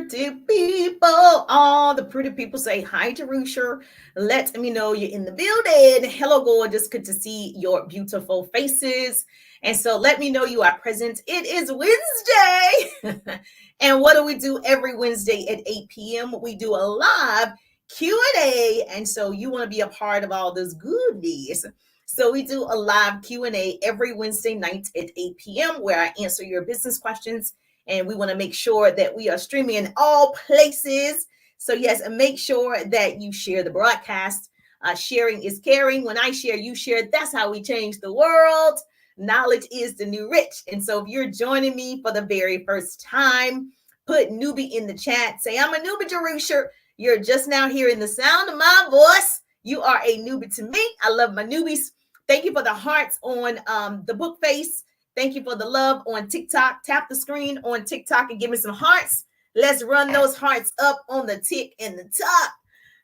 pretty people. All the pretty people say hi to Rusher. Let me know you're in the building. Hello, gorgeous. Good to see your beautiful faces. And so let me know you are present. It is Wednesday. And what do we do every Wednesday at 8 p.m.? We do a live Q&A. And so you want to be a part of all those goodies. So we do a live Q&A every Wednesday night at 8 p.m. where I answer your business questions, and we want to make sure that we are streaming in all places. So yes, and make sure that you share the broadcast. Sharing is caring. When I share, you share. That's how we change the world. Knowledge is the new rich. And so if you're joining me for the very first time, put newbie in the chat. Say, I'm a newbie, Jerusha. You're just now hearing the sound of my voice. You are a newbie to me. I love my newbies. Thank you for the hearts on the book face. Thank you for the love on TikTok. Tap the screen on TikTok and give me some hearts. Let's run those hearts up on the tick and the top.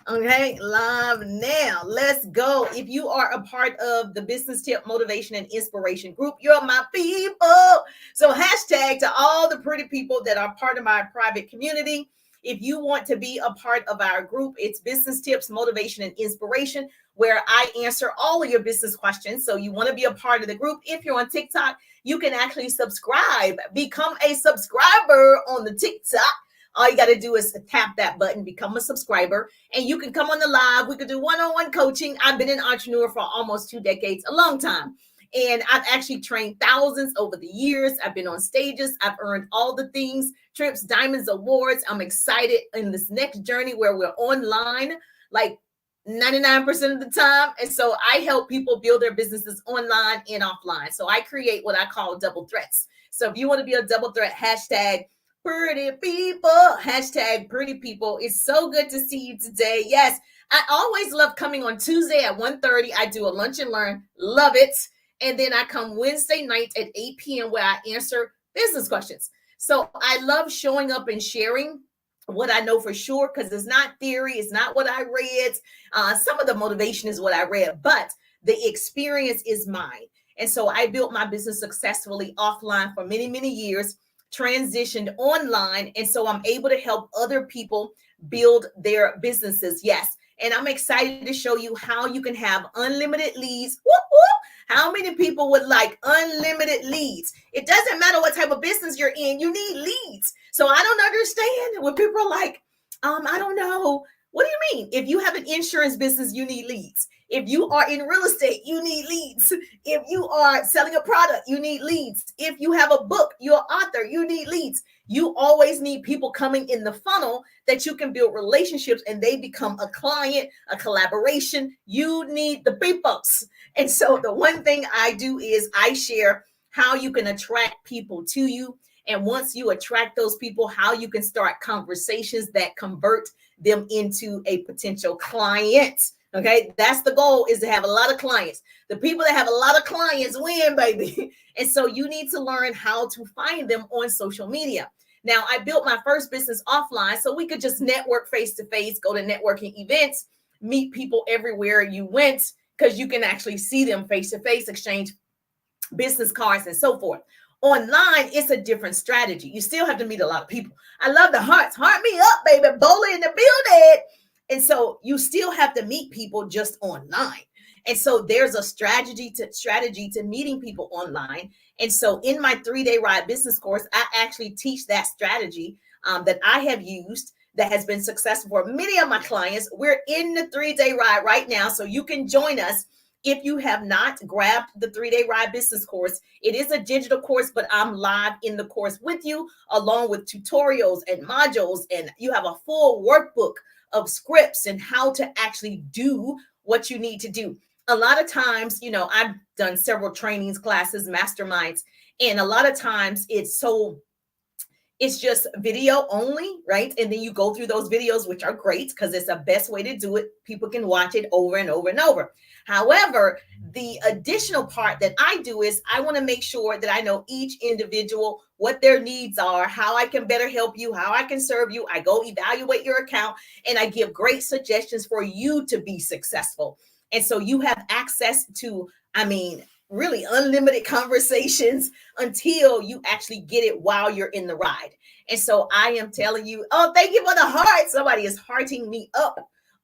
Okay, live now. Let's go. If you are a part of the Business Tip Motivation and Inspiration group, you're my people. So hashtag to all the pretty people that are part of my private community. If you want to be a part of our group, it's Business Tips, Motivation, and Inspiration, where I answer all of your business questions. So you want to be a part of the group. If you're on TikTok, you can actually subscribe, become a subscriber on the TikTok. All you got to do is tap that button, become a subscriber, and you can come on the live. We could do one-on-one coaching. I've been an entrepreneur for almost 2 decades, a long time. And I've actually trained thousands over the years. I've been on stages. I've earned all the things, trips, diamonds, awards. I'm excited in this next journey where we're online, like 99% of the time. And so I help people build their businesses online and offline. So I create what I call double threats. So if you want to be a double threat, hashtag pretty people, hashtag pretty people. It's so good to see you today. Yes, I always love coming on Tuesday at 1:30. I do a lunch and learn. Love it. And then I come Wednesday night at 8 p.m. where I answer business questions. So I love showing up and sharing what I know for sure, because it's not theory. It's not what I read. Some of the motivation is what I read, but the experience is mine. And so I built my business successfully offline for many, many years, transitioned online. And so I'm able to help other people build their businesses. Yes. And I'm excited to show you how you can have unlimited leads. Whoop, whoop. How many people would like unlimited leads? It doesn't matter what type of business you're in, you need leads. So I don't understand when people are like, I don't know. What do you mean? If you have an insurance business, you need leads. If you are in real estate, you need leads. If you are selling a product, you need leads. If you have a book, you're an author, you need leads. You always need people coming in the funnel that you can build relationships and they become a client, a collaboration. You need the peoples. And so the one thing I do is I share how you can attract people to you. And once you attract those people, how you can start conversations that convert them into a potential client. Okay, that's the goal, is to have a lot of clients. The people that have a lot of clients win, baby. And so you need to learn how to find them on social media. Now, I built my first business offline so we could just network face to face, go to networking events, meet people everywhere you went, because you can actually see them face to face, exchange business cards and so forth. Online, it's a different strategy. You still have to meet a lot of people. I love the hearts. Heart me up, baby. Bowling in the building. And so you still have to meet people just online. And so there's a strategy to meeting people online. And so in my 3-day ride business course, I actually teach that strategy that I have used that has been successful for many of my clients. We're in the 3-day ride right now, so you can join us. If you have not grabbed the 3-day ride business course, it is a digital course, but I'm live in the course with you, along with tutorials and modules. And you have a full workbook of scripts and how to actually do what you need to do. A lot of times, I've done several trainings, classes, masterminds, and a lot of times it's just video only, right? And then you go through those videos, which are great because it's the best way to do it. People can watch it over and over and over. However, the additional part that I do is I want to make sure that I know each individual, what their needs are, how I can better help you, how I can serve you. I go evaluate your account and I give great suggestions for you to be successful. And so you have access to, really unlimited conversations until you actually get it while you're in the ride. And so I am telling you, oh, thank you for the heart. Somebody is hearting me up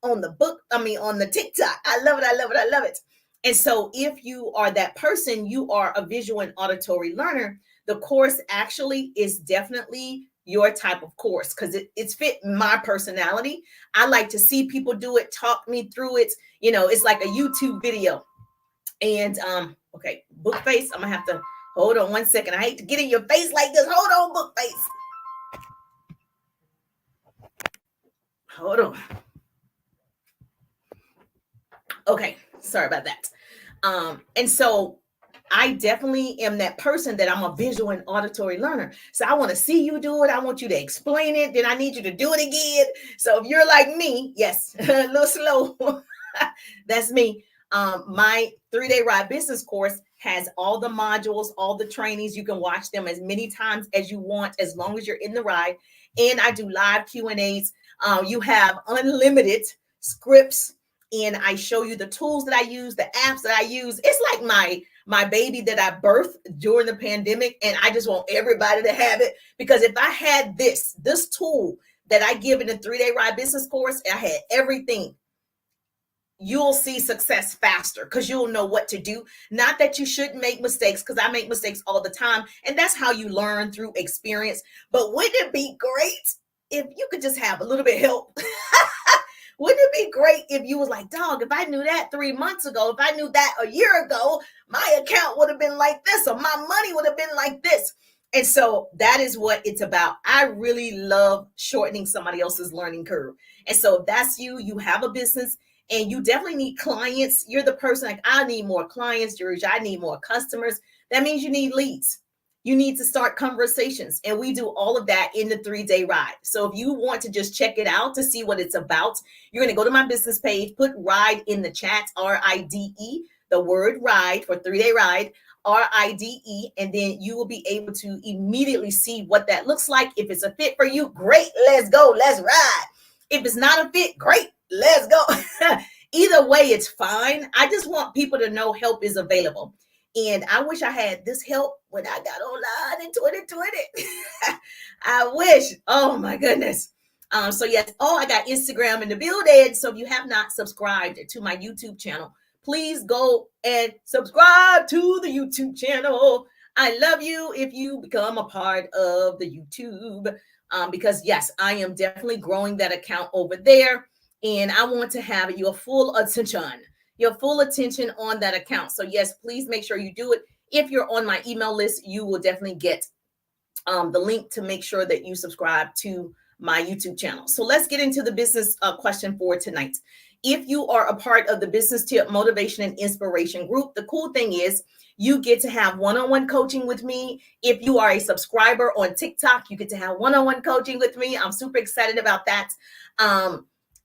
on the book. I mean, on the TikTok. I love it. I love it. I love it. And so if you are that person, you are a visual and auditory learner, the course actually is definitely your type of course because it's fit my personality. I like to see people do it, talk me through it. You know, it's like a YouTube video. And okay, book face. I'm gonna have to hold on one second. I hate to get in your face like this. Hold on, book face. Hold on. Okay, sorry about that. And so I definitely am that person that I'm a visual and auditory learner. So I want to see you do it. I want you to explain it. Then I need you to do it again. So if you're like me, yes, a little slow. That's me. My 3-day ride business course has all the modules, all the trainings. You can watch them as many times as you want, as long as you're in the ride. And I do live Q&As. You have unlimited scripts, and I show you the tools that I use, the apps that I use. It's like my baby that I birthed during the pandemic, and I just want everybody to have it, because if I had this tool that I give in the 3-day ride business course, I had everything, you'll see success faster because you'll know what to do. Not that you shouldn't make mistakes, because I make mistakes all the time, and that's how you learn, through experience. But wouldn't it be great if you could just have a little bit of help? Wouldn't it be great if you was like, dog, if I knew that 3 months ago, if I knew that a year ago, my account would have been like this, or my money would have been like this. And so that is what it's about. I really love shortening somebody else's learning curve. And so if that's you, you have a business and you definitely need clients. You're the person like, I need more clients, George. I need more customers. That means you need leads. You need to start conversations. And we do all of that in the 3-day ride. So if you want to just check it out to see what it's about, you're going to go to my business page, put ride in the chat, RIDE, the word ride for 3-day ride, RIDE, and then you will be able to immediately see what that looks like. If it's a fit for you, great, let's go, let's ride. If it's not a fit, great, let's go. Either way, it's fine. I just want people to know help is available. And I wish I had this help when I got online in 2020. I wish. Oh my goodness. So yes. Oh, I got Instagram in the building. So if you have not subscribed to my YouTube channel, please go and subscribe to the YouTube channel. I love you if you become a part of the YouTube, because yes, I am definitely growing that account over there, and I want to have your full attention on that account. So yes, please make sure you do it. If you're on my email list, you will definitely get the link to make sure that you subscribe to my YouTube channel. So let's get into the business question for tonight. If you are a part of the Business Tip Motivation and Inspiration group, the cool thing is you get to have one-on-one coaching with me. If you are a subscriber on TikTok, you get to have one-on-one coaching with me. I'm super excited about that.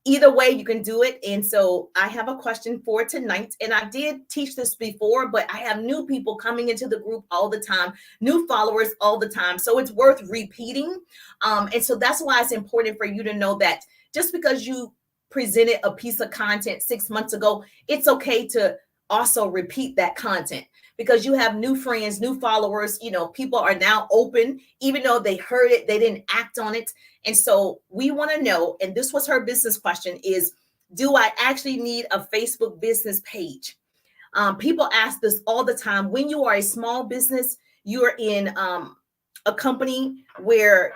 Either way, you can do it. And so I have a question for tonight. And I did teach this before, but I have new people coming into the group all the time, new followers all the time. So it's worth repeating. And so that's why it's important for you to know that just because you presented a piece of content 6 months ago, it's okay to also repeat that content, because you have new friends, new followers. You know, people are now open, even though they heard it, they didn't act on it. And so we want to know, and this was her business question, is, do I actually need a Facebook business page? People ask this all the time. When you are a small business, you're in a company where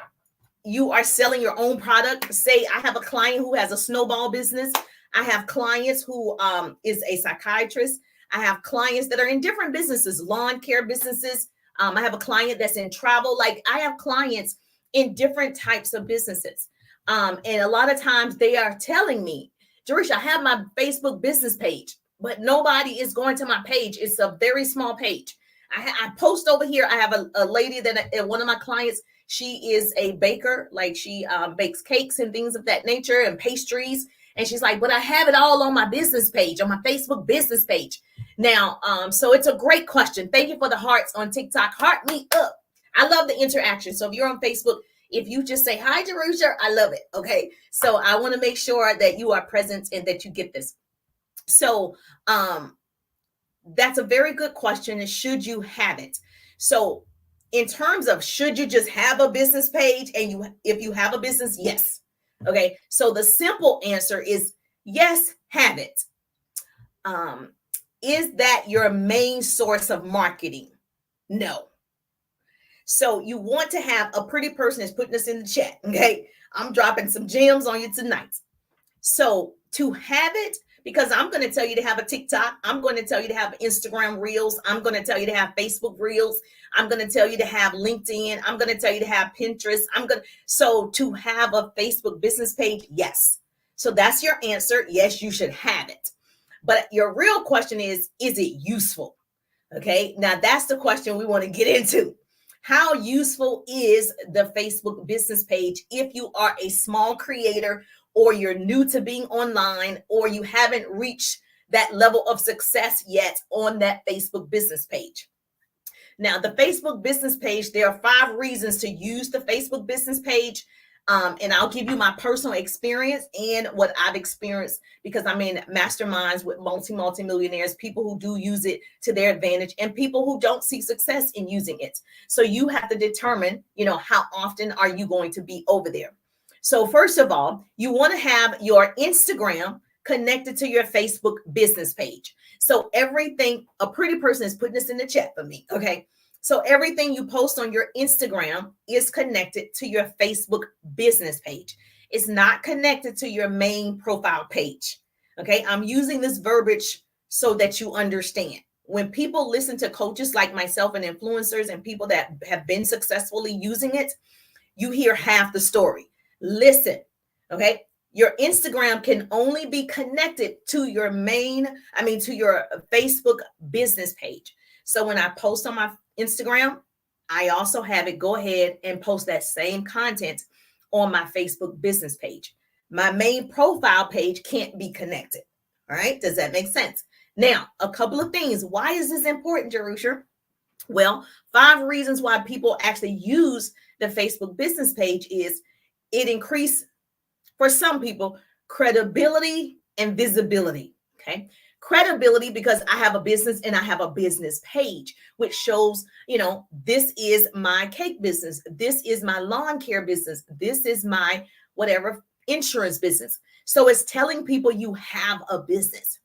you are selling your own product. Say I have a client who has a snowball business. I have clients who is a psychiatrist. I have clients that are in different businesses, lawn care businesses. I have a client that's in travel. Like, I have clients in different types of businesses. And a lot of times they are telling me, Jerisha, I have my Facebook business page, but nobody is going to my page. It's a very small page. I post over here. I have a lady that one of my clients, she is a baker. Like, she bakes cakes and things of that nature and pastries. And she's like, but I have it all on my business page, on my Facebook business page. Now, so it's a great question. Thank you for the hearts on TikTok. Heart me up. I love the interaction. So if you're on Facebook, if you just say, hi, Jerisha, I love it. Okay. So I want to make sure that you are present and that you get this. So that's a very good question. And should you have it? So, in terms of should you just have a business page, and if you have a business, yes. Okay. So the simple answer is yes, have it. Um, is that your main source of marketing? No. So you want to have a pretty person is putting this in the chat. Okay. I'm dropping some gems on you tonight. So to have it, because I'm going to tell you to have a TikTok, I'm going to tell you to have Instagram Reels, I'm going to tell you to have Facebook Reels, I'm going to tell you to have LinkedIn, I'm going to tell you to have Pinterest. So to have a Facebook business page, yes. So that's your answer. Yes, you should have it. But your real question is it useful? Okay, now that's the question we want to get into. How useful is the Facebook business page if you are a small creator, or you're new to being online, or you haven't reached that level of success yet on that Facebook business page? Now, the Facebook business page, there are 5 reasons to use the Facebook business page. And I'll give you my personal experience and what I've experienced, because I'm in masterminds with multi-millionaires, people who do use it to their advantage and people who don't see success in using it. So you have to determine, how often are you going to be over there? So first of all, you want to have your Instagram connected to your Facebook business page. So everything, a pretty person is putting this in the chat for me. Okay. So everything you post on your Instagram is connected to your Facebook business page. It's not connected to your main profile page. Okay. I'm using this verbiage so that you understand. When people listen to coaches like myself and influencers and people that have been successfully using it, you hear half the story. Listen. Okay. Your Instagram can only be connected to your to your Facebook business page. So when I post on my Instagram, I also have it go ahead and post that same content on my Facebook business page. My main profile page can't be connected. All right. Does that make sense? Now, a couple of things. Why is this important, Jerusha? Well, 5 reasons why people actually use the Facebook business page is it increases, for some people, credibility and visibility. Okay. Credibility, because I have a business and I have a business page, which shows, this is my cake business. This is my lawn care business. This is my whatever insurance business. So it's telling people you have a business.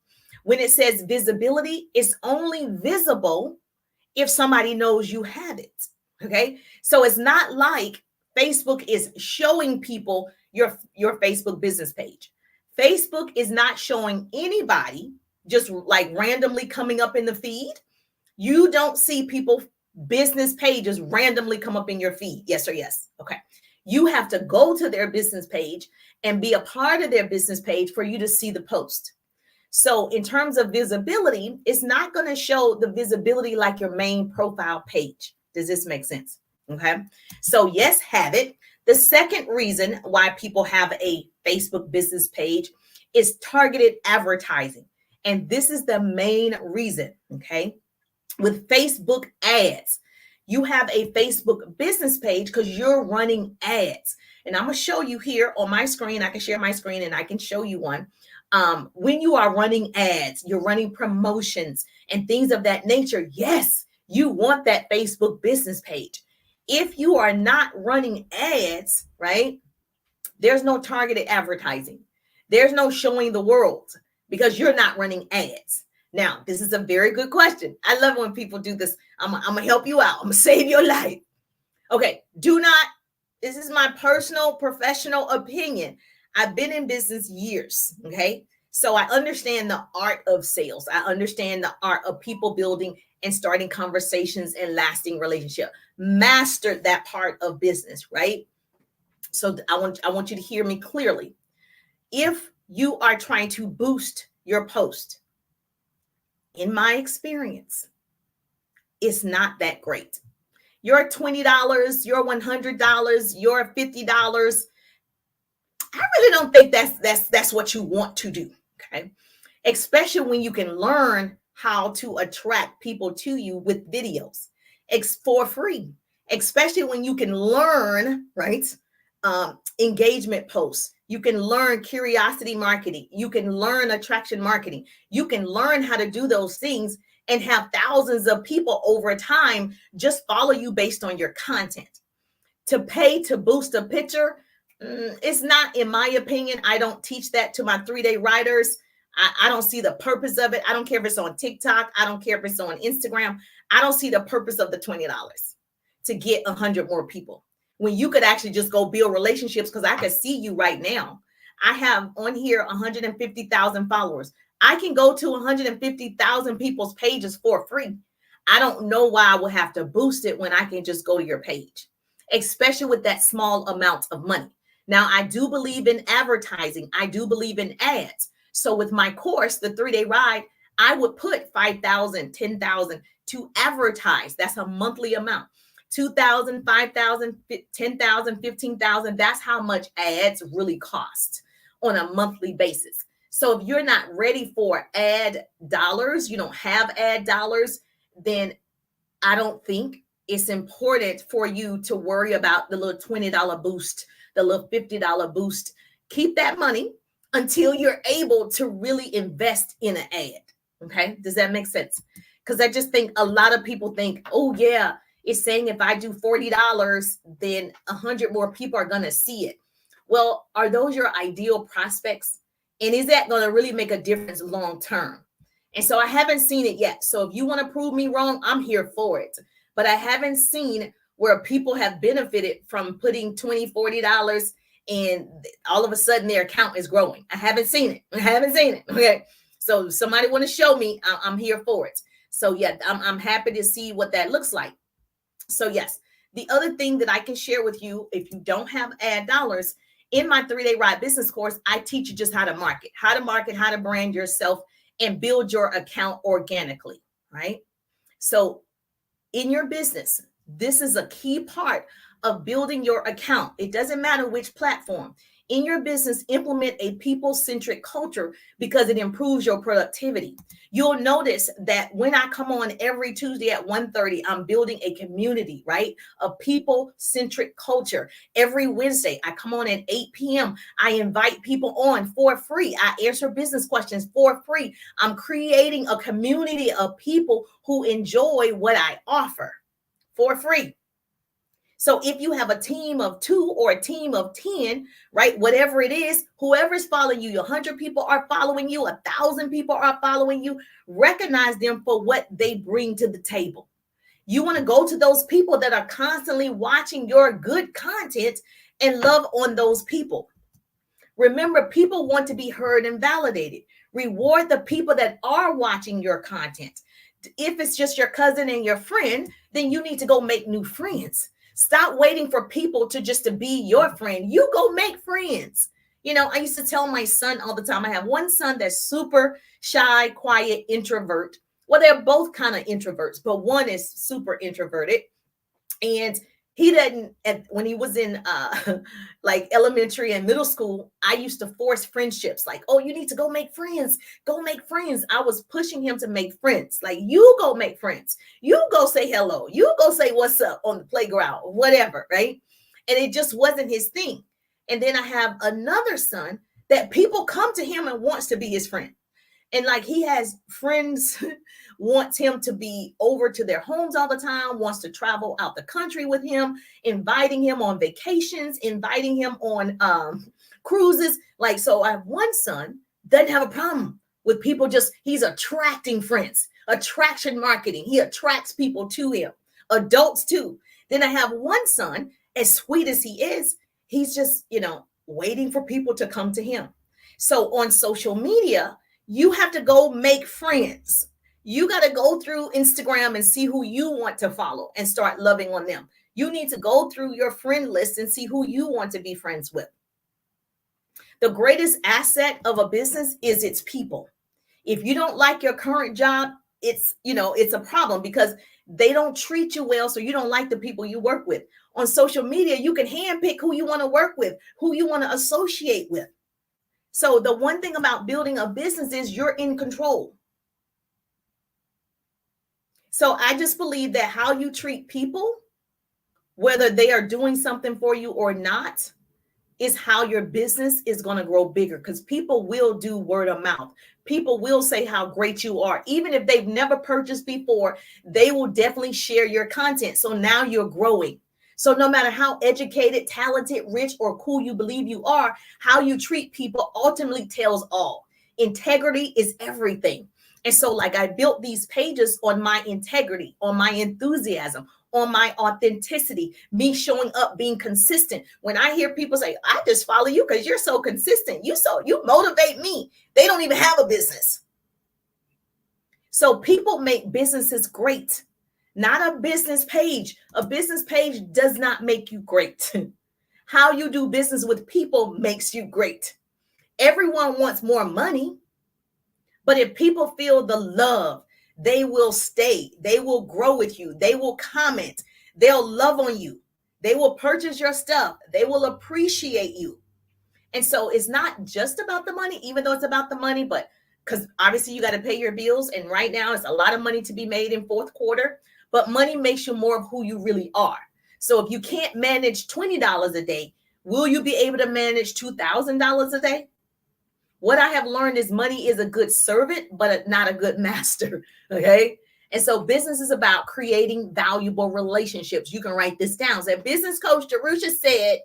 When it says visibility, it's only visible if somebody knows you have it. Okay. So it's not like Facebook is showing people your Facebook business page. Facebook is not showing anybody just like randomly coming up in the feed. You don't see people business pages randomly come up in your feed. Yes or yes. Okay. You have to go to their business page and be a part of their business page for you to see the post. So in terms of visibility, it's not going to show the visibility like your main profile page. Does this make sense? Okay. So yes, have it. The second reason why people have a Facebook business page is targeted advertising. And this is the main reason. Okay. With Facebook ads, you have a Facebook business page because you're running ads. And I'm going to show you here on my screen. I can share my screen and I can show you one. When you are running ads, you're running promotions and things of that nature. Yes, you want that Facebook business page. If you are not running ads, right, there's no targeted advertising. There's no showing the world because you're not running ads. Now, this is a very good question. I love when people do this. I'm going to help you out. I'm going to save your life. Okay, this is my personal professional opinion. I've been in business years, okay? So I understand the art of sales. I understand the art of people building and starting conversations and lasting relationship. Mastered that part of business, right? So I want you to hear me clearly. If you are trying to boost your post, in my experience, it's not that great. Your $20, your $100, your $50, I really don't think that's what you want to do. Okay. Especially when you can learn how to attract people to you with videos. It's for free. Especially when you can learn, right? Engagement posts. You can learn curiosity marketing. You can learn attraction marketing. You can learn how to do those things and have thousands of people over time just follow you based on your content. To pay to boost a picture, it's not, in my opinion. I don't teach that to my 3-day riders. I don't see the purpose of it. I don't care if it's on TikTok. I don't care if it's on Instagram. I don't see the purpose of the $20 to get 100 more people when you could actually just go build relationships. Because I could see you right now. I have on here 150,000 followers. I can go to 150,000 people's pages for free. I don't know why I would have to boost it when I can just go to your page, especially with that small amount of money. Now, I do believe in advertising. I do believe in ads. So with my course, the 3-day ride, I would put 5,000, 10,000 to advertise. That's a monthly amount. 2,000, 5,000, 10,000, 15,000. That's how much ads really cost on a monthly basis. So if you're not ready for ad dollars, you don't have ad dollars, then I don't think it's important for you to worry about the little $20 boost, the little $50 boost. Keep that money until you're able to really invest in an ad. Okay. Does that make sense? Because I just think a lot of people think, oh yeah, it's saying if I do $40, then 100 more people are going to see it. Well, are those your ideal prospects? And is that going to really make a difference long term? And so I haven't seen it yet. So if you want to prove me wrong, I'm here for it. But I haven't seen where people have benefited from putting $20, $40 and all of a sudden their account is growing. I haven't seen it. Okay. So if somebody want to show me, I'm here for it. So yeah, I'm happy to see what that looks like. So yes, the other thing that I can share with you, if you don't have ad dollars, in my 3-day ride business course, I teach you just how to market, how to brand yourself and build your account organically, right? So in your business, this is a key part of building your account. It doesn't matter which platform. In your business, implement a people-centric culture because it improves your productivity. You'll notice that when I come on every Tuesday at 1:30, I'm building a community, right? A people-centric culture. Every Wednesday, I come on at 8 p.m. I invite people on for free. I answer business questions for free. I'm creating a community of people who enjoy what I offer for free. So if you have a team of 2 or a team of 10, right, whatever it is, whoever's following you, 100 people are following you, 1,000 people are following you, recognize them for what they bring to the table. You want to go to those people that are constantly watching your good content and love on those people. Remember, people want to be heard and validated. Reward the people that are watching your content. If it's just your cousin and your friend, then you need to go make new friends. Stop waiting for people to be your friend. You go make friends. You know, I used to tell my son all the time, I have one son that's super shy, quiet, introvert. Well, they're both kind of introverts, but one is super introverted. And he didn't, when he was in like elementary and middle school, I used to force friendships. Like, oh, you need to go make friends. Go make friends. I was pushing him to make friends. Like, you go make friends. You go say hello. You go say what's up on the playground, whatever, right? And it just wasn't his thing. And then I have another son that people come to him and wants to be his friend. And like he has friends, wants him to be over to their homes all the time, wants to travel out the country with him, inviting him on vacations, inviting him on cruises. Like, so I have one son, doesn't have a problem with people, he's attracting friends, attraction marketing. He attracts people to him, adults too. Then I have one son, as sweet as he is, he's just, waiting for people to come to him. So on social media, you have to go make friends. You got to go through Instagram and see who you want to follow and start loving on them. You need to go through your friend list and see who you want to be friends with. The greatest asset of a business is its people. If you don't like your current job, it's a problem because they don't treat you well. So you don't like the people you work with. On social media, you can handpick who you want to work with, who you want to associate with. So the one thing about building a business is you're in control. So I just believe that how you treat people, whether they are doing something for you or not, is how your business is going to grow bigger, because people will do word of mouth. People will say how great you are. Even if they've never purchased before, they will definitely share your content. So now you're growing. So no matter how educated, talented, rich, or cool you believe you are, how you treat people ultimately tells all. Integrity is everything. And so, like, I built these pages on my integrity, on my enthusiasm, on my authenticity, me showing up, being consistent. When I hear people say, I just follow you because you're so consistent, you motivate me. They don't even have a business. So people make businesses great, not a business page. A business page does not make you great. How you do business with people makes you great. Everyone wants more money, but if people feel the love, they will stay. They will grow with you. They will comment. They'll love on you. They will purchase your stuff. They will appreciate you. And so it's not just about the money, even though it's about the money, but because obviously you got to pay your bills. And right now it's a lot of money to be made in fourth quarter, but money makes you more of who you really are. So if you can't manage $20 a day, will you be able to manage $2,000 a day? What I have learned is money is a good servant, but not a good master. Okay. And so business is about creating valuable relationships. You can write this down. So business coach Jerusha said,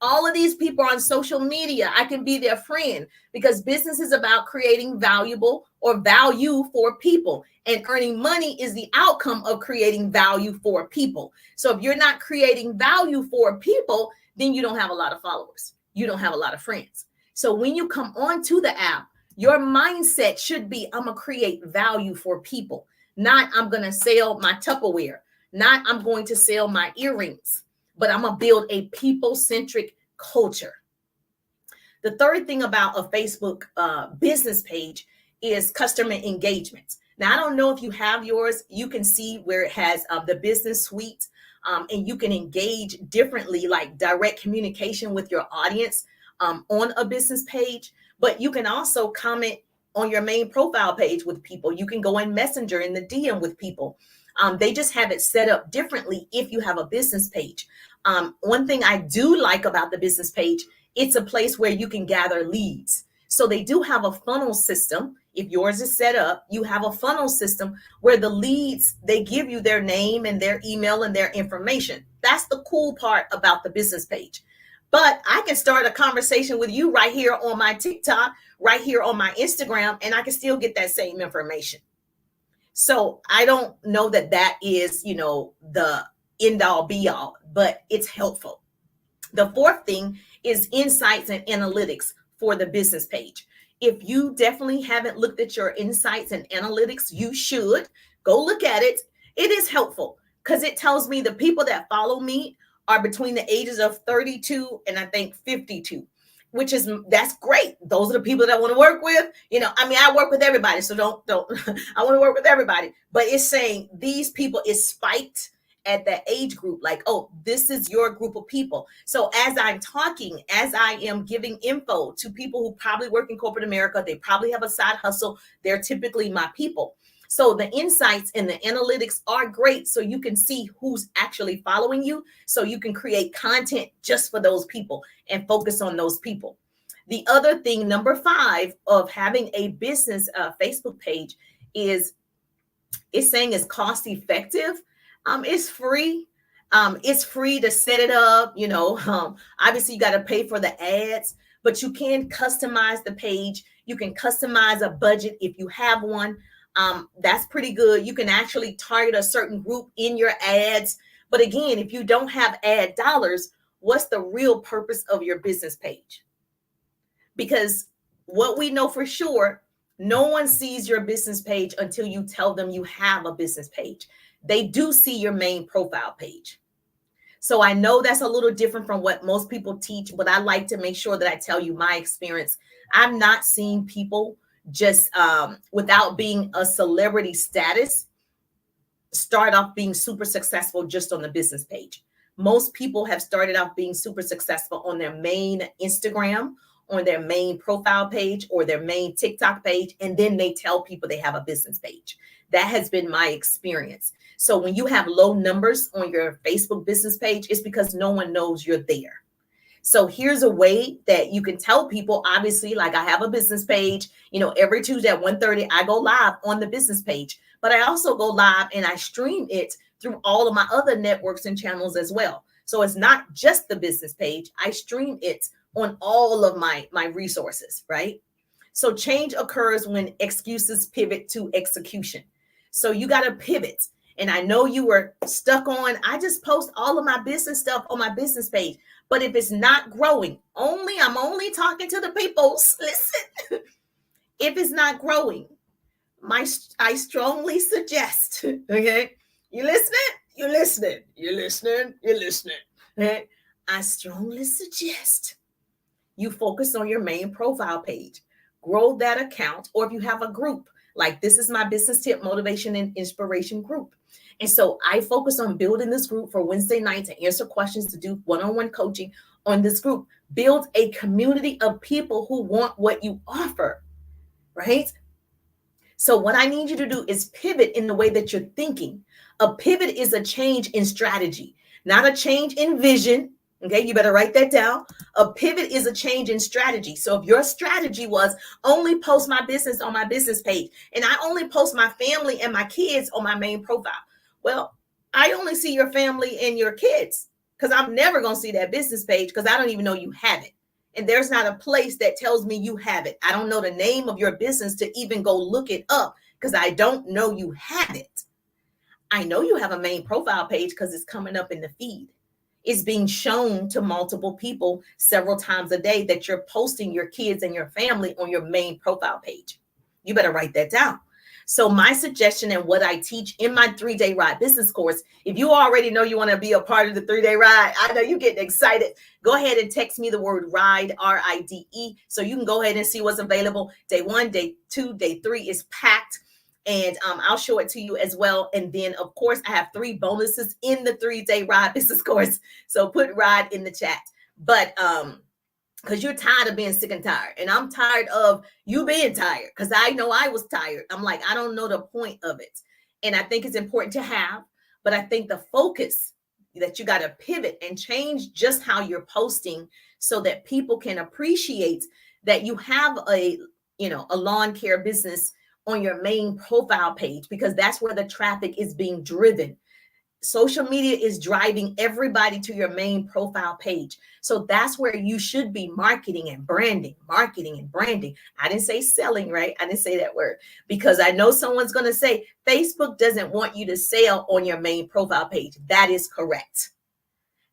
all of these people on social media, I can be their friend, because business is about creating valuable or value for people, and earning money is the outcome of creating value for people. So if you're not creating value for people, then you don't have a lot of followers. You don't have a lot of friends. So when you come onto the app, your mindset should be, I'm going to create value for people, not I'm going to sell my Tupperware, not I'm going to sell my earrings, but I'm going to build a people-centric culture. The third thing about a Facebook business page is customer engagement. Now, I don't know if you have yours. You can see where it has the business suite, and you can engage differently, like direct communication with your audience on a business page. But you can also comment on your main profile page with people. You can go in Messenger in the DM with people. They just have it set up differently if you have a business page. One thing I do like about the business page, it's a place where you can gather leads. So they do have a funnel system. If yours is set up, you have a funnel system where the leads, they give you their name and their email and their information. That's the cool part about the business page. But I can start a conversation with you right here on my TikTok, right here on my Instagram, and I can still get that same information. So I don't know that that is, the end all be all, but it's helpful. The fourth thing is insights and analytics for the business page. If you definitely haven't looked at your insights and analytics, you should go look at it. It is helpful because it tells me the people that follow me are between the ages of 32 and I think 52, that's great. Those are the people that I want to work with. I work with everybody. So don't, I want to work with everybody, but it's saying these people is spiked at that age group. Like, oh, this is your group of people. So as I'm talking, as I am giving info to people who probably work in corporate America, they probably have a side hustle. They're typically my people. So the insights and the analytics are great. So you can see who's actually following you. So you can create content just for those people and focus on those people. The other thing, number 5 of having a business Facebook page is it's saying it's cost effective. It's free. It's free to set it up. Obviously you got to pay for the ads, but you can customize the page. You can customize a budget if you have one. That's pretty good. You can actually target a certain group in your ads. But again, if you don't have ad dollars, what's the real purpose of your business page? Because what we know for sure, no one sees your business page until you tell them you have a business page. They do see your main profile page. So I know that's a little different from what most people teach, but I like to make sure that I tell you my experience. I've not seen people just without being a celebrity status start off being super successful just on the business page. Most people have started off being super successful on their main Instagram, on their main profile page, or their main TikTok page, and then they tell people they have a business page. That has been my experience. So when you have low numbers on your Facebook business page, it's because no one knows you're there. So here's a way that you can tell people, obviously, like I have a business page, every Tuesday at 1:30, I go live on the business page, but I also go live and I stream it through all of my other networks and channels as well. So it's not just the business page. I stream it on all of my resources, right? So change occurs when excuses pivot to execution. So you got to pivot. And I know you were stuck on, I just post all of my business stuff on my business page. But if it's not growing, I'm only talking to the people. Listen, if it's not growing, I strongly suggest, okay? You listening? You're listening. You're listening. You're listening. Okay? I strongly suggest you focus on your main profile page, grow that account, or if you have a group, like this is my business tip, motivation, and inspiration group. And so I focus on building this group for Wednesday night to answer questions, to do one-on-one coaching on this group. Build a community of people who want what you offer, right? So what I need you to do is pivot in the way that you're thinking. A pivot is a change in strategy, not a change in vision. Okay, you better write that down. A pivot is a change in strategy. So if your strategy was only post my business on my business page, and I only post my family and my kids on my main profile, well, I only see your family and your kids because I'm never going to see that business page because I don't even know you have it. And there's not a place that tells me you have it. I don't know the name of your business to even go look it up because I don't know you have it. I know you have a main profile page because it's coming up in the feed. It's being shown to multiple people several times a day that you're posting your kids and your family on your main profile page. You better write that down. So my suggestion and what I teach in my 3-day ride business course, if you already know you want to be a part of the 3-day ride, I know you're getting excited. Go ahead and text me the word RIDE, RIDE, so you can go ahead and see what's available. Day 1, day 2, day 3 is packed. And I'll show it to you as well. And then, of course, I have 3 bonuses in the 3-day ride business course. So put ride in the chat. But because you're tired of being sick and tired. And I'm tired of you being tired because I know I was tired. I'm like, I don't know the point of it. And I think it's important to have. But I think the focus that you got to pivot and change just how you're posting so that people can appreciate that you have a lawn care business on your main profile page, because that's where the traffic is being driven. Social media is driving everybody to your main profile page. So that's where you should be marketing and branding. I didn't say selling, right? I didn't say that word because I know someone's going to say Facebook doesn't want you to sell on your main profile page. That is correct.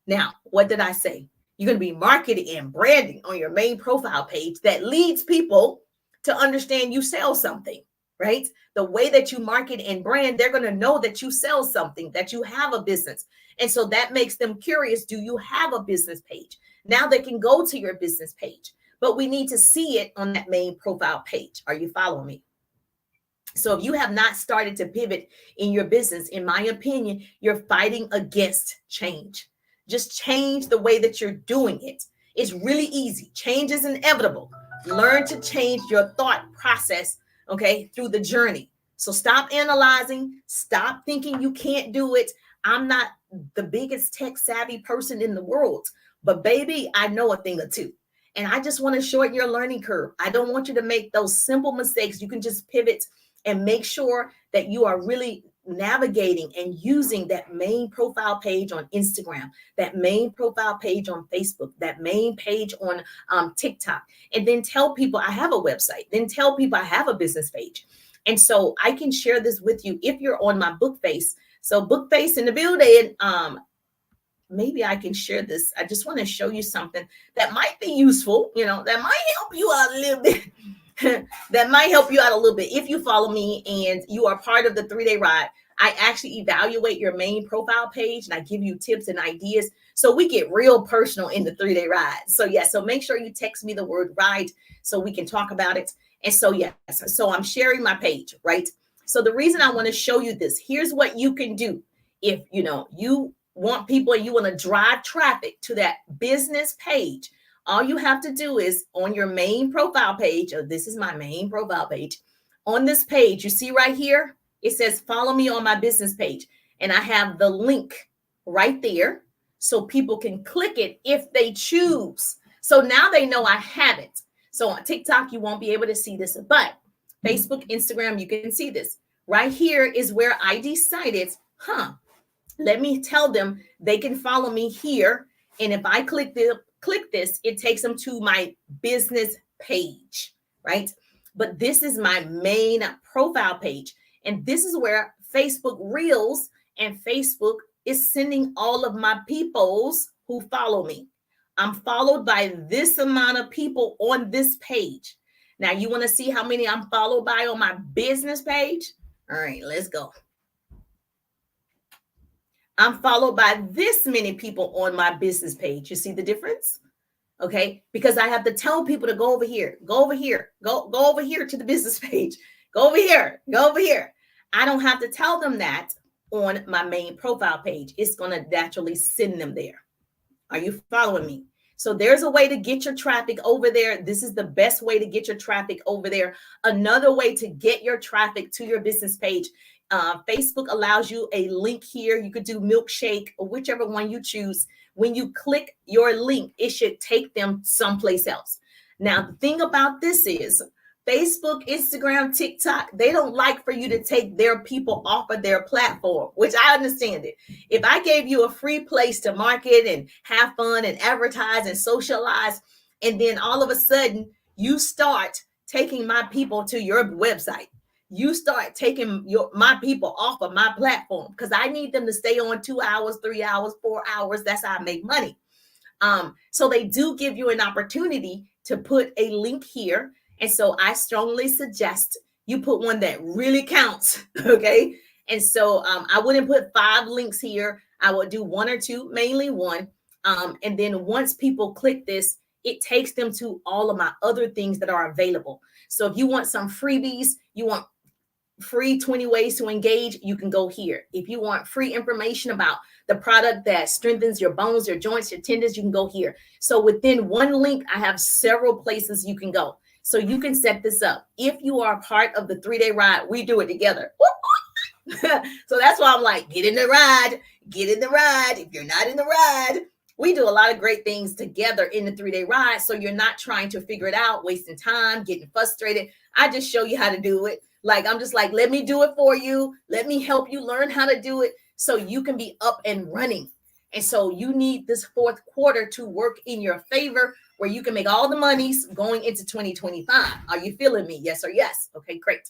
Now, what did I say? You're going to be marketing and branding on your main profile page that leads people to understand you sell something. Right? The way that you market and brand, they're going to know that you sell something, that you have a business. And so that makes them curious. Do you have a business page? Now they can go to your business page, but we need to see it on that main profile page. Are you following me? So if you have not started to pivot in your business, in my opinion, you're fighting against change. Just change the way that you're doing it. It's really easy. Change is inevitable. Learn to change your thought process, okay, through the journey. So stop analyzing, stop thinking you can't do it. I'm not the biggest tech savvy person in the world, but baby, I know a thing or two. And I just want to shorten your learning curve. I don't want you to make those simple mistakes. You can just pivot and make sure that you are really navigating and using that main profile page on Instagram, that main profile page on Facebook, that main page on TikTok, and then tell people I have a website, then tell people I have a business page. And so I can share this with you if you're on my Bookface. So Bookface in the building, maybe I can share this. I just want to show you something that might be useful, that might help you out a little bit. That might help you out a little bit. If you follow me and you are part of the 3-day ride, I actually evaluate your main profile page and I give you tips and ideas. So we get real personal in the 3-day ride. So so make sure you text me the word ride so we can talk about it. And so so I'm sharing my page, right? So the reason I want to show you this, here's what you can do. If you want people and you want to drive traffic to that business page, all you have to do is on your main profile page, this is my main profile page. On this page, you see right here, it says follow me on my business page. And I have the link right there. so people can click it if they choose. So now they know I have it. So on TikTok, you won't be able to see this, but Facebook, Instagram, you can see this. Right here is where I decided, let me tell them they can follow me here. And if I click this, it takes them to my business page, right? But this is my main profile page. And this is where Facebook Reels and Facebook is sending all of my peoples who follow me. I'm followed by this amount of people on this page. Now, you want to see how many I'm followed by on my business page? All right, let's go. I'm followed by this many people on my business page. You see the difference? Okay, because I have to tell people to go over here, go over here, go over here to the business page, go over here, go over here. I don't have to tell them that on my main profile page. It's going to naturally send them there. Are you following me? So there's a way to get your traffic over there. This is the best way to get your traffic over there. Another way to get your traffic to your business page. Facebook allows you a link here. You could do Milkshake or whichever one you choose. When you click your link, it should take them someplace else. Now, the thing about this is Facebook, Instagram, TikTok, they don't like for you to take their people off of their platform, which I understand it. If I gave you a free place to market and have fun and advertise and socialize, and then all of a sudden you start taking my people to your website, you start taking my people off of my platform because I need them to stay on 2 hours, 3 hours, 4 hours. That's how I make money. So they do give you an opportunity to put a link here. And so I strongly suggest you put one that really counts. Okay. And so I wouldn't put 5 links here. I would do 1 or 2, mainly 1. And then once people click this, it takes them to all of my other things that are available. So if you want some freebies, you want free 20 ways to engage, you can go here. If you want free information about the product that strengthens your bones, your joints, your tendons, you can go here. So within one link, I have several places you can go. So you can set this up. If you are part of the 3-day ride, we do it together. So that's why I'm like, get in the ride, get in the ride. If you're not in the ride, we do a lot of great things together in the 3-day ride. So you're not trying to figure it out, wasting time, getting frustrated. I just show you how to do it. Like, I'm just like, let me do it for you. Let me help you learn how to do it so you can be up and running. And so you need this 4th quarter to work in your favor where you can make all the monies going into 2025. Are you feeling me? Yes or yes? Okay, great.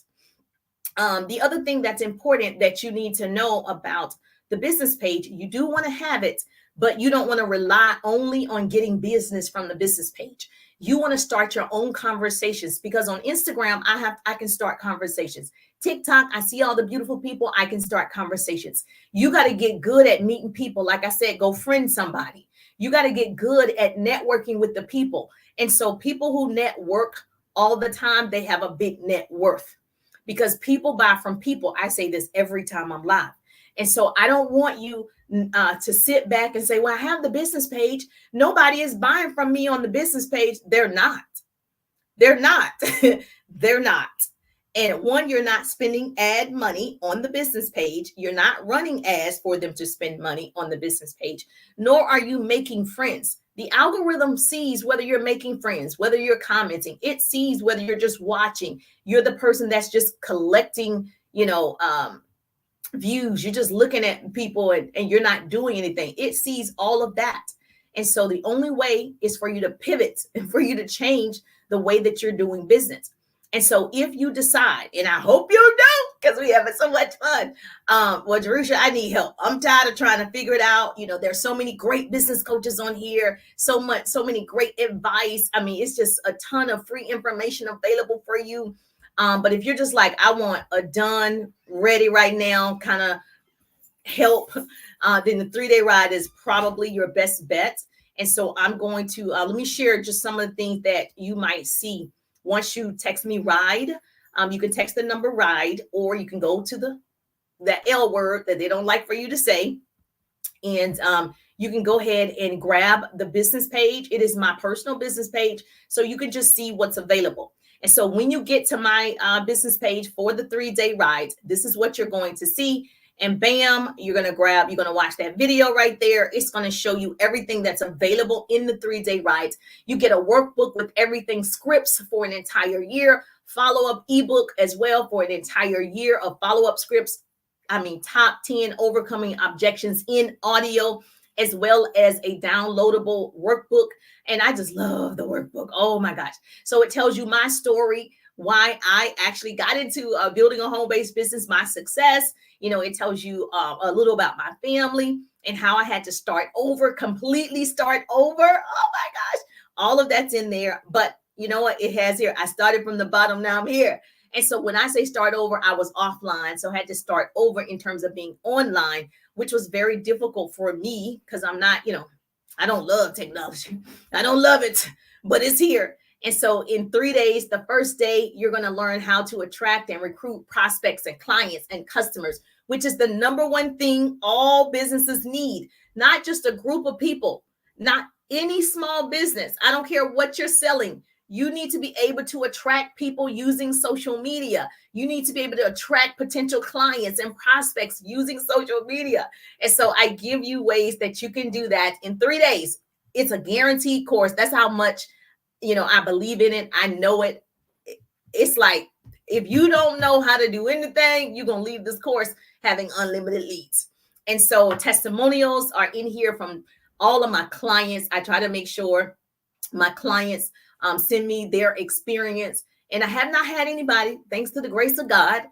The other thing that's important that you need to know about the business page, you do want to have it, but you don't want to rely only on getting business from the business page. You want to start your own conversations because on Instagram, I can start conversations. TikTok, I see all the beautiful people. I can start conversations. You got to get good at meeting people. Like I said, go friend somebody. You got to get good at networking with the people. And so people who network all the time, they have a big net worth because people buy from people. I say this every time I'm live. And so I don't want you to sit back and say, well, I have the business page. Nobody is buying from me on the business page. They're not. They're not. They're not. And one, you're not spending ad money on the business page. You're not running ads for them to spend money on the business page, nor are you making friends. The algorithm sees whether you're making friends, whether you're commenting. It sees whether you're just watching. You're the person that's just collecting, views. You're just looking at people and you're not doing anything. It sees all of that. And so the only way is for you to pivot and for you to change the way that you're doing business. And so if you decide, and I hope you do, because we having so much fun. Well, Jerusha, I need help. I'm tired of trying to figure it out. There's so many great business coaches on here, so many great advice. I mean, it's just a ton of free information available for you. But if you're just like, I want a done, ready right now kind of help, then the 3-day ride is probably your best bet. And so I'm going to, let me share just some of the things that you might see once you text me RIDE. You can text the number RIDE, or you can go to that L word that they don't like for you to say. And you can go ahead and grab the business page. It is my personal business page. So you can just see what's available. And so when you get to my business page for the 3-day ride, this is what you're going to see. And bam, you're going to watch that video right there. It's going to show you everything that's available in the 3-day ride. You get a workbook with everything, scripts for an entire year, follow-up ebook as well for an entire year of follow-up scripts. I mean, top 10 overcoming objections in audio, as well as a downloadable workbook. And I just love the workbook. Oh my gosh. So it tells you my story, why I actually got into building a home-based business, my success. It tells you a little about my family and how I had to start over, completely start over. Oh my gosh. All of that's in there. But you know what? It has here. I started from the bottom. Now I'm here. And so when I say start over, I was offline. So I had to start over in terms of being online, which was very difficult for me because I'm not, I don't love technology. I don't love it, but it's here. And so in 3 days, the first day, you're going to learn how to attract and recruit prospects and clients and customers, which is the number one thing all businesses need, not just a group of people, not any small business. I don't care what you're selling. You need to be able to attract people using social media. You need to be able to attract potential clients and prospects using social media. And so I give you ways that you can do that in 3 days. It's a guaranteed course. That's how much, I believe in it. I know it. It's like, if you don't know how to do anything, you're going to leave this course having unlimited leads. And so testimonials are in here from all of my clients. I try to make sure my clients send me their experience. And I have not had anybody, thanks to the grace of God,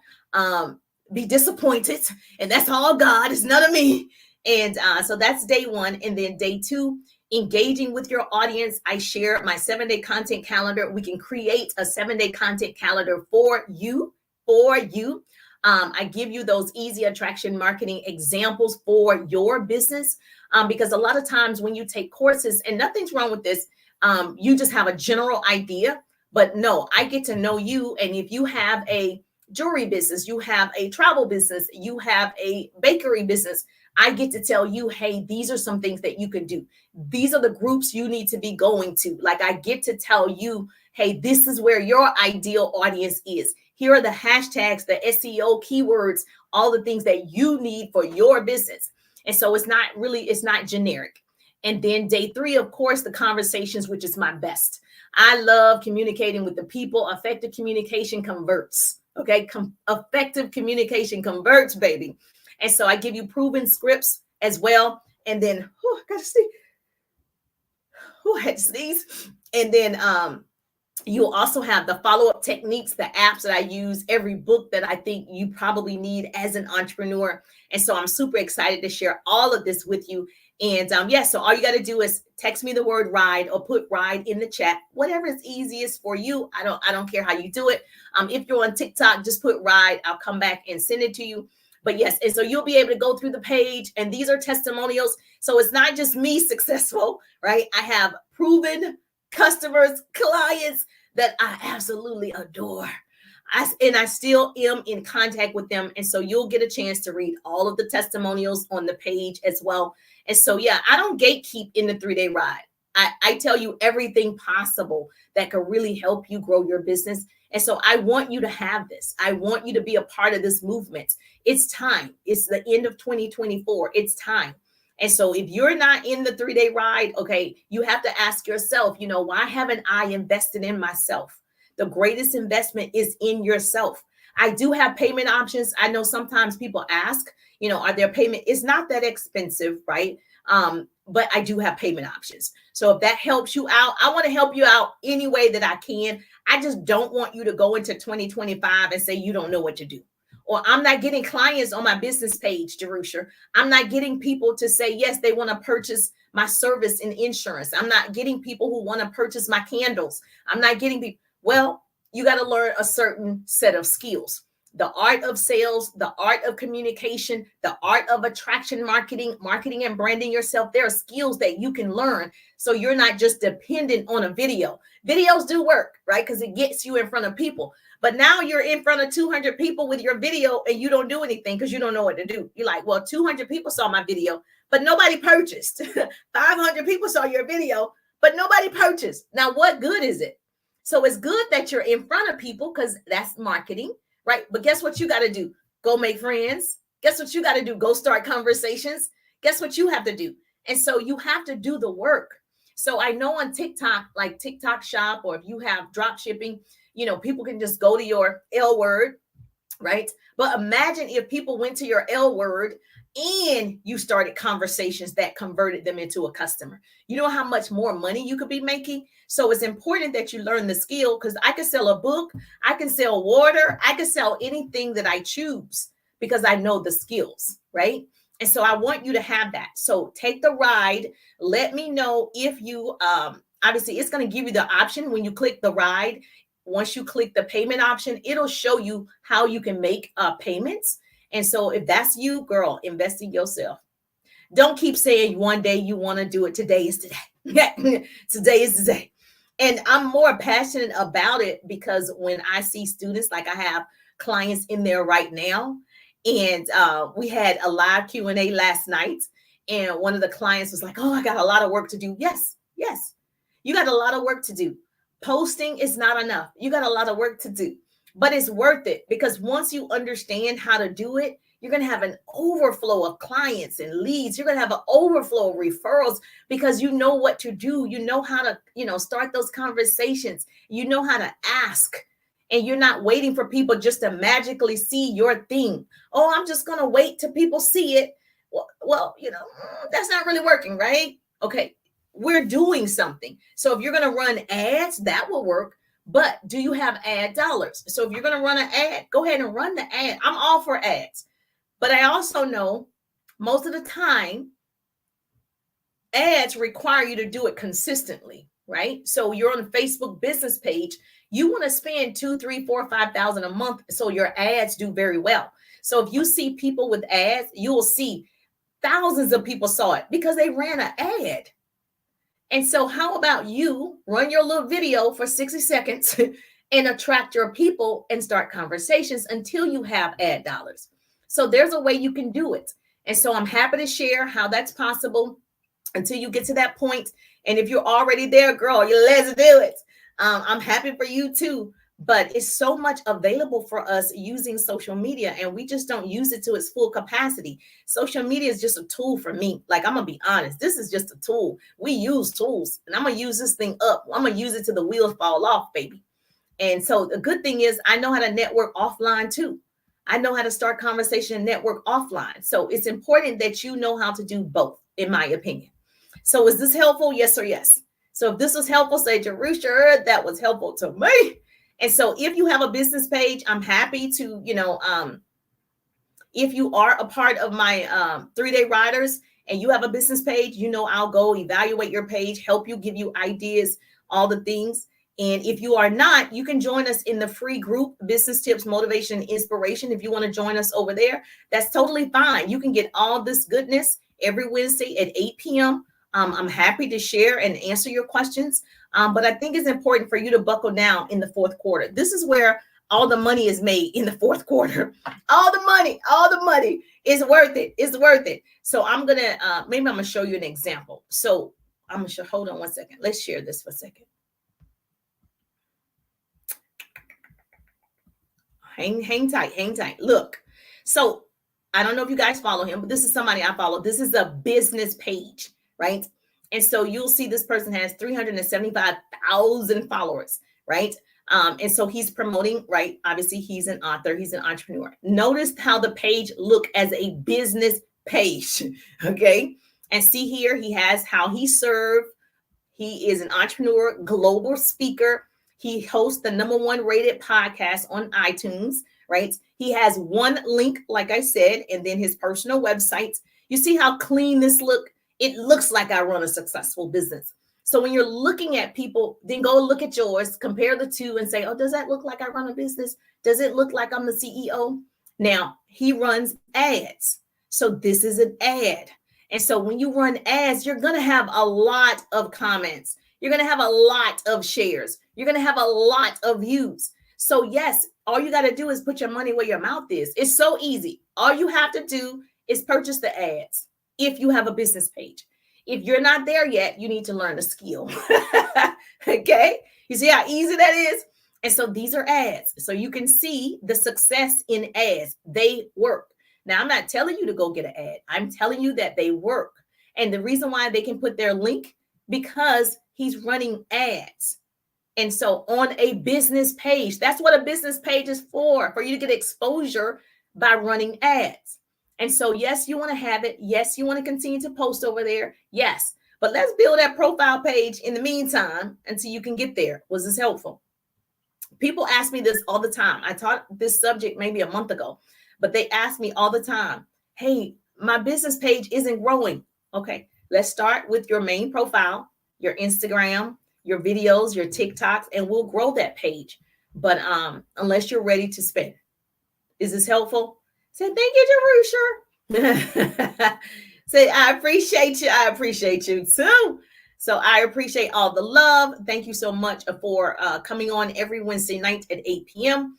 be disappointed. And that's all God. It's none of me. And so that's day 1. And then day 2, engaging with your audience. I share my 7-day content calendar. We can create a 7-day content calendar for you. I give you those easy attraction marketing examples for your business. Because a lot of times when you take courses, and nothing's wrong with this, you just have a general idea, but no, I get to know you. And if you have a jewelry business, you have a travel business, you have a bakery business, I get to tell you, hey, these are some things that you can do. These are the groups you need to be going to. Like, I get to tell you, hey, this is where your ideal audience is. Here are the hashtags, the SEO keywords, all the things that you need for your business. And so it's not generic. And then day 3, of course, the conversations, which is my best. I love communicating with the people. Effective communication converts. Okay. Effective communication converts, baby. And so I give you proven scripts as well. And then, I gotta see. I had to sneeze. And then you'll also have the follow-up techniques, the apps that I use, every book that I think you probably need as an entrepreneur. And so I'm super excited to share all of this with you. And so all you got to do is text me the word ride or put ride in the chat, whatever is easiest for you. I don't care how you do it. If you're on TikTok, just put ride. I'll come back and send it to you. But yes, and so you'll be able to go through the page, and these are testimonials. So it's not just me successful, right? I have proven customers, clients that I absolutely adore. I still am in contact with them. And so you'll get a chance to read all of the testimonials on the page as well. And so, yeah, I don't gatekeep in the 3-day ride. I tell you everything possible that could really help you grow your business. And so I want you to have this. I want you to be a part of this movement. It's time. It's the end of 2024. It's time. And so if you're not in the 3-day ride, okay, you have to ask yourself, why haven't I invested in myself? The greatest investment is in yourself. I do have payment options. I know sometimes people ask, are there payment? It's not that expensive, right? But I do have payment options. So if that helps you out, I want to help you out any way that I can. I just don't want you to go into 2025 and say you don't know what to do. Or I'm not getting clients on my business page, Jerusha. I'm not getting people to say, yes, they want to purchase my service in insurance. I'm not getting people who want to purchase my candles. I'm not getting people. Well, you got to learn a certain set of skills. The art of sales, the art of communication, the art of attraction marketing and branding yourself. There are skills that you can learn. So you're not just dependent on a video. Videos do work, right? Because it gets you in front of people. But now you're in front of 200 people with your video and you don't do anything because you don't know what to do. You're like, well, 200 people saw my video, but nobody purchased. 500 people saw your video, but nobody purchased. Now, what good is it? So it's good that you're in front of people because that's marketing, right? But guess what you got to do? Go make friends. Guess what you got to do? Go start conversations. Guess what you have to do? And so you have to do the work. So I know on TikTok, like TikTok Shop, or if you have drop shipping, people can just go to your L word, right? But imagine if people went to your L word and you started conversations that converted them into a customer. You know how much more money you could be making? So it's important that you learn the skill, because I could sell a book, I can sell water, I could sell anything that I choose because I know the skills, right? And so I want you to have that. So take the ride. Let me know if you, obviously it's going to give you the option when you click the ride. Once you click the payment option, it'll show you how you can make payments. And so if that's you, girl, invest in yourself. Don't keep saying one day you want to do it. Today is today. Today is the day. And I'm more passionate about it because when I see students, like I have clients in there right now, and we had a live Q&A last night, and one of the clients was like, oh, I got a lot of work to do. Yes, you got a lot of work to do. Posting is not enough. You got a lot of work to do, but it's worth it, because once you understand how to do it, you're going to have an overflow of clients and leads. You're going to have an overflow of referrals because you know what to do. You know how to, start those conversations. You know how to ask. And you're not waiting for people just to magically see your thing. Oh, I'm just going to wait till people see it. Well, that's not really working, right? Okay, we're doing something. So if you're going to run ads, that will work. But do you have ad dollars? So if you're going to run an ad, go ahead and run the ad. I'm all for ads. But I also know most of the time, ads require you to do it consistently, right? So you're on a Facebook business page. You want to spend $2,000, $3,000, $4,000, $5,000 a month so your ads do very well. So if you see people with ads, you will see thousands of people saw it because they ran an ad. And so how about you run your little video for 60 seconds and attract your people and start conversations until you have ad dollars. So there's a way you can do it. And so I'm happy to share how that's possible until you get to that point. And if you're already there, girl, let's do it. I'm happy for you too. But it's so much available for us using social media, and we just don't use it to its full capacity. Social media is just a tool for me. Like, I'm going to be honest. This is just a tool. We use tools, and I'm going to use this thing up. I'm going to use it till the wheels fall off, baby. And so the good thing is I know how to network offline too. I know how to start conversation and network offline. So it's important that you know how to do both, in my opinion. So is this helpful? Yes or yes? So if this was helpful, say, Jerusha, that was helpful to me. And so if you have a business page, I'm happy to, if you are a part of my 3-day riders and you have a business page, I'll go evaluate your page, help you, give you ideas, all the things. And if you are not, you can join us in the free group, Business Tips, Motivation, and Inspiration. If you want to join us over there, that's totally fine. You can get all this goodness every Wednesday at 8 p.m. I'm happy to share and answer your questions. But I think it's important for you to buckle down in the fourth quarter. This is where all the money is made, in the fourth quarter. All the money is worth it. It's worth it. So I'm going to, maybe I'm going to show you an example. So I'm going to show, hold on one second. Let's share this for a second. Hang tight. Look, so I don't know if you guys follow him, but this is somebody I follow. This is a business page, right? And so you'll see this person has 375,000 followers, right? And so he's promoting, right? Obviously, he's an author. He's an entrepreneur. Notice how the page look as a business page, okay? And see here, he has how he served. He is an entrepreneur, global speaker. He hosts the #1 rated podcast on iTunes, right? He has one link, like I said, and then his personal website. You see how clean this look? It looks like I run a successful business. So when you're looking at people, then go look at yours, compare the two and say, oh, does that look like I run a business? Does it look like I'm the CEO? Now, he runs ads. So this is an ad. And so when you run ads, you're going to have a lot of comments. You're going to have a lot of shares. You're going to have a lot of views. So yes, all you got to do is put your money where your mouth is. It's so easy. All you have to do is purchase the ads if you have a business page. If you're not there yet, you need to learn a skill. Okay? You see how easy that is? And so these are ads. So you can see the success in ads. They work. Now, I'm not telling you to go get an ad. I'm telling you that they work. And the reason why they can put their link, because he's running ads. And so on a business page, that's what a business page is for you to get exposure by running ads. And so, yes, you want to have it. Yes, you want to continue to post over there. Yes. But let's build that profile page in the meantime until you can get there. Was this helpful? People ask me this all the time. I taught this subject maybe a month ago, but they ask me all the time, hey, my business page isn't growing. Okay, let's start with your main profile, your Instagram, your videos, your TikToks, and we'll grow that page. But unless you're ready to spend. Is this helpful? Say, thank you, Jerusha. Say, I appreciate you. I appreciate you too. So I appreciate all the love. Thank you so much for coming on every Wednesday night at 8 p.m.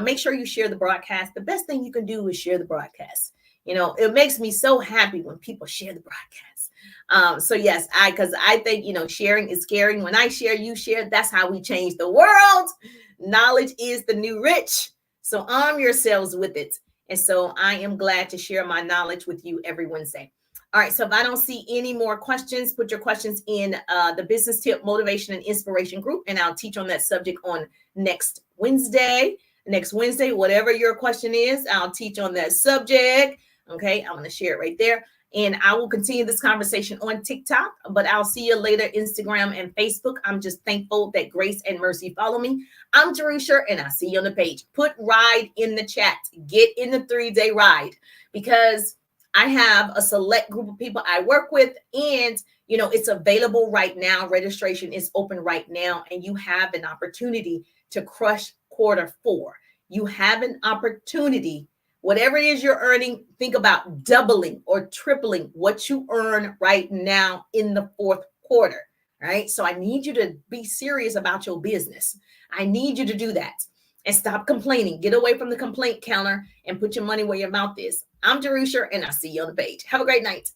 Make sure you share the broadcast. The best thing you can do is share the broadcast. You know, it makes me so happy when people share the broadcast. So yes, because I think, you know, sharing is caring. When I share, you share. That's how we change the world. Knowledge is the new rich. So arm yourselves with it. And so I am glad to share my knowledge with you every Wednesday. All right, so if I don't see any more questions, put your questions in the Business Tip Motivation and Inspiration group, and I'll teach on that subject on next Wednesday. Next Wednesday, whatever your question is, I'll teach on that subject. Okay, I'm going to share it right there. And I will continue this conversation on TikTok, but I'll see you later, Instagram and Facebook. I'm just thankful that Grace and Mercy follow me. I'm Jerusha, and I'll see you on the page. Put ride in the chat. Get in the 3-day ride, because I have a select group of people I work with, and, you know, it's available right now. Registration is open right now, and you have an opportunity to crush Q4. You have an opportunity. Whatever it is you're earning, think about doubling or tripling what you earn right now in the Q4. Right? So I need you to be serious about your business. I need you to do that and stop complaining. Get away from the complaint counter and put your money where your mouth is. I'm Jerusha, and I'll see you on the page. Have a great night.